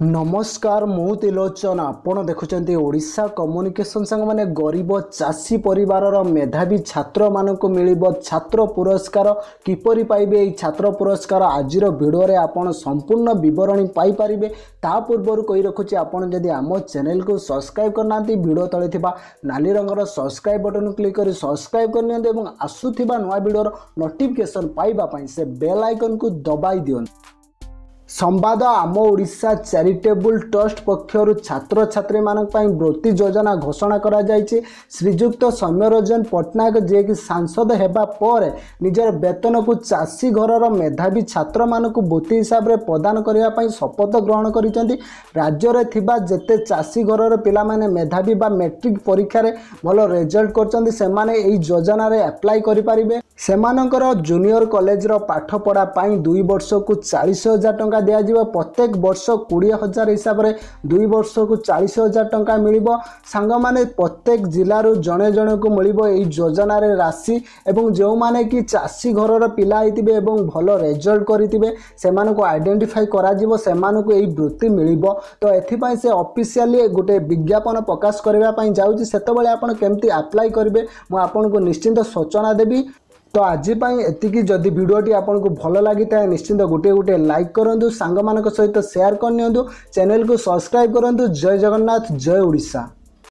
नमस्कार मु त्रिलोचन आपण देखुं ओडिशा कम्युनिकेशन संघ माने गरीब चाषी परिवार मेधावी छात्र मानक मिल छात्र पुरस्कार किपरि पाइबे। छात्र पुरस्कार आज भिडियो रे आपण संपूर्ण विवरणी पाई परिबे। ता पूर्व कही रखुची आपण जदि आम चैनल को सब्सक्राइब करना वीडियो तले थिबा नाली रंगर सब्सक्राइब बटन क्लिक कर सब्सक्राइब करनियंते एवं आसुथिबा नवा वीडियो नोटिफिकेशन पाइबा पई से बेल आइकन को दबाई दियंते। संवाद आम ओडिशा चैरिटेबल ट्रस्ट पक्षर छात्र छात्री मानक पई वृत्ति योजना घोषणा करा जायछि। श्रीजुक्त सौम्यरंजन पट्टनायक जे कि सांसद हेबा पर निजर वेतन को चाषी घरर मेधावी छात्र मानक वृत्ति हिसाब रे प्रदान करिया पई शपथ ग्रहण करिसेंति। राज्य रे थिबा जेते चाषी घरर पिला माने मेधावी बा मैट्रिक परीक्षा रे भलो रिजल्ट करचंदी से माने एई योजना रे अप्लाई करि परिबे। सेमानकर जूनियर कॉलेज रो पाठ पढ़ा पाई 2 वर्ष को 40,000 टंका दिया जिवो। प्रत्येक वर्ष 20,000 हिसाब रे 2 वर्ष को 40,000 टंका मिलिबो। सांग माने प्रत्येक जिल्ला रो जणे जणे को मिलिबो एई योजना रे राशि एवं जो माने कि चाषी घरर पिला आइतिबे एवं भलो रिजल्ट करितिबे सेमान को आइडेंटिफाई करा जिवो, सेमान को एई वृत्ति मिलिबो। तो एथि पई से ऑफिशियली गोटे विज्ञापन प्रकाश करबा पई जाउछि। सेतबेले आपण केमति अप्लाई करिवे मु आपन को निश्चित सूचना देबी। तो आज एतिकी जदि वीडियोटी आपन को भल लगी था निश्चिंत गोटे गोटे लाइक करंतु, सांग मानक सहित शेयर करनियंतु, चैनल को सब्सक्राइब करंतु। जय जगन्नाथ, जय ओडिशा।